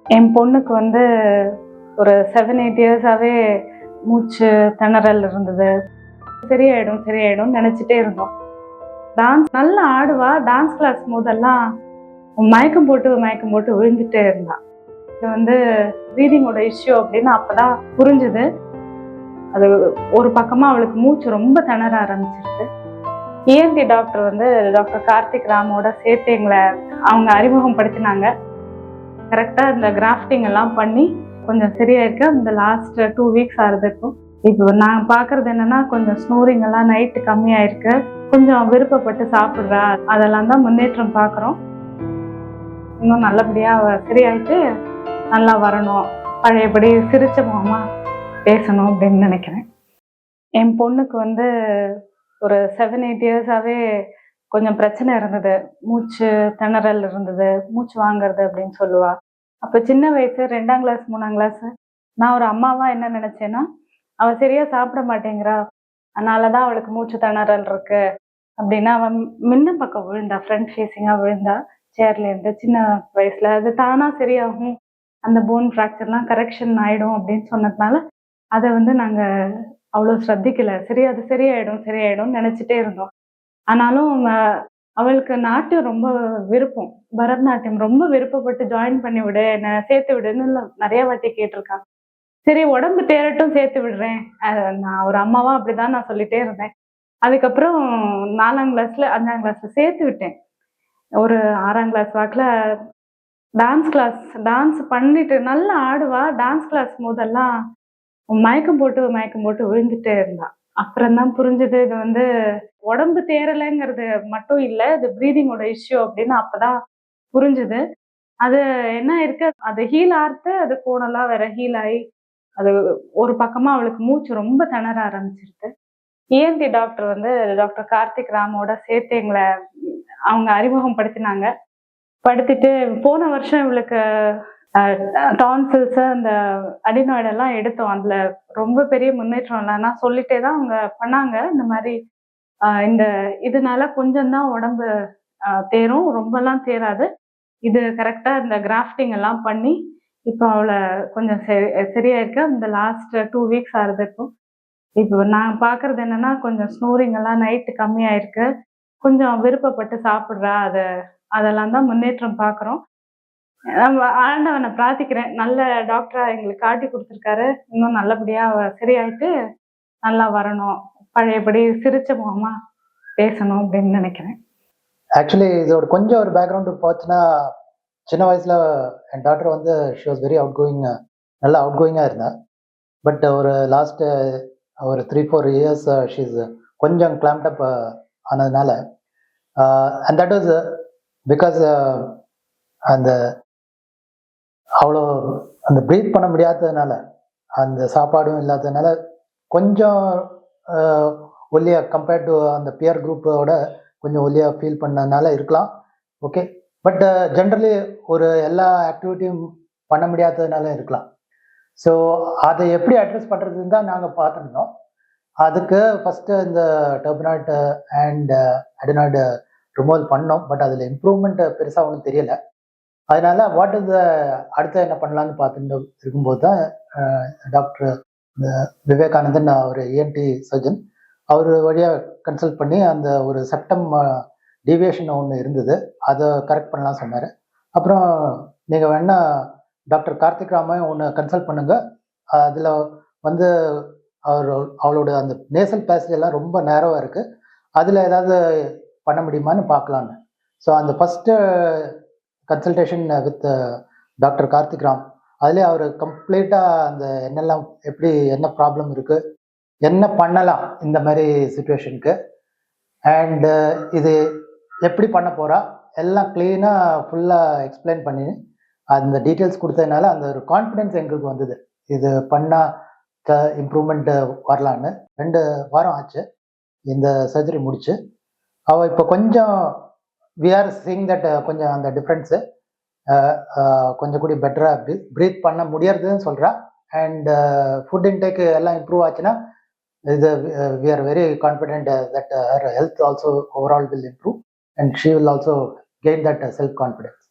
என் பொண்ணுக்கு வந்து ஒரு 7-8 இயர்ஸாகவே மூச்சு திணறல் இருந்தது. சரியாயிடும் சரியாயிடும் நினச்சிட்டே இருந்தோம். டான்ஸ் நல்லா ஆடுவா. டான்ஸ் கிளாஸ் போதெல்லாம் மயக்கம் போட்டு விழுந்துட்டே இருந்தா. இது வந்து ப்ரீதிங்கோட இஷ்யூ அப்படின்னு அப்பதான் புரிஞ்சுது. அது ஒரு பக்கமா அவளுக்கு மூச்சு ரொம்ப திணற ஆரம்பிச்சிருது. ENT டாக்டர் வந்து டாக்டர் கார்த்திக் ராமோட சேர்த்து எங்களை அவங்க அறிமுகப்படுத்தினாங்க. கரெக்டாக இந்த கிராஃப்டிங் எல்லாம் பண்ணி கொஞ்சம் சரியாயிருக்கு. இந்த லாஸ்ட் 2 வீக்ஸ் ஆகுதுக்கும். இப்போ நான் பார்க்கறது என்னன்னா, கொஞ்சம் ஸ்னோரிங் எல்லாம் நைட்டு கம்மியாயிருக்கு. கொஞ்சம் விருப்பப்பட்டு சாப்பிட்றா. அதெல்லாம் தான் முன்னேற்றம் பார்க்குறோம். இன்னும் நல்லபடியாக சரியாயிட்டு நல்லா வரணும், பழையபடி சிரிச்ச முகமா பேசணும் அப்படின்னு நினைக்கிறேன். என் பொண்ணுக்கு வந்து ஒரு 7-8 இயர்ஸாகவே கொஞ்சம் பிரச்சனை இருந்தது. மூச்சு திணறல் இருந்தது, மூச்சு வாங்குறது அப்படின்னு சொல்லுவா. அப்போ சின்ன வயசு 2ஆம் கிளாஸ் 3ஆம் கிளாஸ் நான் ஒரு அம்மாவா என்ன நினைச்சேன்னா, அவள் சரியா சாப்பிட மாட்டேங்கிறா, அதனால தான் அவளுக்கு மூச்சு திணறல் இருக்கு அப்படின்னா, அவன் முன்ன பக்கம் விழுந்தா, ஃப்ரண்ட் ஃபேஸிங்காக விழுந்தா சேர்லேருந்து. சின்ன வயசுல அது தானா சரியாகும், அந்த போன் ஃப்ராக்சர்லாம் கரெக்ஷன் ஆயிடும் அப்படின்னு சொன்னதுனால அதை வந்து நாங்கள் அவ்வளோ ஸ்ரத்திக்கல. சரி அது சரியாயிடும் நினைச்சிட்டே இருந்தோம். ஆனாலும் அவளுக்கு நாட்டியம் ரொம்ப விருப்பம். பரதநாட்டியம் ரொம்ப விருப்பப்பட்டு ஜாயின் பண்ணி விடு, என்னை சேர்த்து விடுன்னு நிறைய வாட்டி கேட்டிருக்கா. சரி உடம்பு தேரட்டும் சேர்த்து விடுறேன். நான் ஒரு அம்மாவா அப்படிதான் நான் சொல்லிட்டே இருந்தேன். அதுக்கப்புறம் 4ஆம் கிளாஸ்ல 5ஆம் கிளாஸ்ல சேர்த்து விட்டேன். ஒரு 6ஆம் கிளாஸ் வாக்கில் டான்ஸ் பண்ணிட்டு நல்லா ஆடுவா. டான்ஸ் கிளாஸ் போதெல்லாம் மயக்கம் போட்டு விழுந்துட்டே இருந்தா. அப்புறம்தான் புரிஞ்சது, இது வந்து உடம்பு தேரலைங்கிறது மட்டும் இல்லை, இது ப்ரீதிங்கோட இஷ்யூ அப்படின்னு அப்பதான் புரிஞ்சுது. அது என்ன இருக்கு, அது ஹீல் ஆர்த்து அது கோணலாம் வேற ஹீல் ஆகி அது ஒரு பக்கமா அவளுக்கு மூச்சு ரொம்ப திணற ஆரம்பிச்சிருது. ENT டாக்டர் வந்து டாக்டர் கார்த்திக் ராமோட சேர்த்து எங்களை அவங்க அறிமுகப்படுத்தினாங்க. படுத்திட்டு போன வருஷம் இவளுக்கு டான்சில்ஸ் அந்த அடினாய்டு எல்லாம் எடுத்தோம். அதுல ரொம்ப பெரிய முன்னேற்றம் இல்லைன்னா சொல்லிட்டே தான் அவங்க பண்ணாங்க. இந்த மாதிரி இந்த இதனால கொஞ்சம் தான் உடம்பு தேரும், ரொம்பலாம் தேராது. இது கரெக்டா இந்த கிராஃப்டிங் எல்லாம் பண்ணி இப்போ அவளை கொஞ்சம் சரியாயிருக்கு. இந்த லாஸ்ட் 2 வீக்ஸ் ஆகுதுக்கும். இப்போ நான் பார்க்கறது என்னன்னா, கொஞ்சம் ஸ்னோரிங் எல்லாம் நைட்டு கம்மியாயிருக்கு. கொஞ்சம் விருப்பப்பட்டு சாப்பிட்றா. அதெல்லாம் தான் முன்னேற்றம் பார்க்குறோம். ஆண்டவனை பிரார்த்திக்கிறேன், நல்ல டாக்டரா எங்களுக்கு காட்டி கொடுத்துருக்காரு. இன்னும் நல்லபடியா சரியாயிட்டு நல்லா வரணும், பழையபடி சிரிச்ச முகமா பேசணும் அப்படின்னு நினைக்கிறேன். ஆக்சுவலி இதோட கொஞ்சம் ஒரு பேக்ரவுண்டு பார்த்துன்னா, சின்ன வயசுல என் டாக்டர் வந்து ஷி வாஸ் வெரி நல்லா அவுட் கோயிங்காக இருந்தா. பட் ஒரு லாஸ்ட் ஒரு 3-4 இயர்ஸ் ஷீஸ் கொஞ்சம் கிளாம்ட் அப் ஆனதுனால, அண்ட் தட் வாஸ் பிகாஸ் அந்த அவ்வளோ அந்த ப்ரீத் பண்ண முடியாததுனால, அந்த சாப்பாடும் இல்லாததுனால கொஞ்சம் ஒல்லியாக கம்பேர்ட் டு அந்த பியர் குரூப்போட கொஞ்சம் ஒல்லியாக ஃபீல் பண்ணதுனால இருக்கலாம். ஓகே, பட் ஜென்ரலி ஒரு எல்லா ஆக்டிவிட்டியும் பண்ண முடியாததுனால இருக்கலாம். ஸோ அதை எப்படி அட்ரஸ் பண்ணுறதுன்னு தான் நாங்கள் பார்த்துருந்தோம். அதுக்கு ஃபஸ்ட்டு இந்த டர்பனாய்ட் அண்ட் அடினாய்டு ரிமூவல் பண்ணோம். பட் அதில் இம்ப்ரூவ்மெண்ட் பெருசாக ஒன்றும் தெரியலை. அதனால வாட் இஸ் அடுத்த என்ன பண்ணலான்னு பார்த்துட்டு இருக்கும்போது தான் டாக்டர் விவேகானந்தன், அவர் ENT சர்ஜன், அவர் வழியாக கன்சல்ட் பண்ணி அந்த ஒரு செப்டம் டீவியேஷன் ஒன்று இருந்தது, அதை கரெக்ட் பண்ணலாம் சொன்னார். அப்புறம் நீங்கள் வேணா டாக்டர் கார்த்திக் ராமையும் ஒன்று கன்சல்ட் பண்ணுங்க, அதில் வந்து அவளோட அந்த நேசல் பேசேஜ் எல்லாம் ரொம்ப நேரவாக இருக்குது, அதில் ஏதாவது பண்ண முடியுமான்னு பார்க்கலான்னு. ஸோ அந்த first consultation with doctor Karthik Ram, அதுலேயே அவர் கம்ப்ளீட்டாக அந்த என்னெல்லாம் எப்படி என்ன ப்ராப்ளம் இருக்குது, என்ன பண்ணலாம் இந்த மாதிரி சுச்சுவேஷனுக்கு, அண்டு இது எப்படி பண்ண போகிறா எல்லாம் க்ளீனாக ஃபுல்லாக எக்ஸ்பிளைன் பண்ணி அந்த டீட்டெயில்ஸ் கொடுத்ததுனால அந்த ஒரு கான்ஃபிடென்ஸ் எங்களுக்கு வந்தது, இது பண்ணால் இம்ப்ரூவ்மெண்ட் வரலான்னு. 2 வாரம் ஆச்சு இந்த சர்ஜரி முடிச்சு. அவள் இப்போ கொஞ்சம் we are seeing that கொஞ்சம் அந்த டிஃப்ரென்ஸு கொஞ்சம் கூட பெட்டராக ப்ரீத் பண்ண முடியறதுன்னு சொல்கிறா. அண்ட் ஃபுட் இன்டேக் எல்லாம் இம்ப்ரூவ் ஆச்சுன்னா இது we are very confident that her health also overall will improve and she will also gain that self confidence.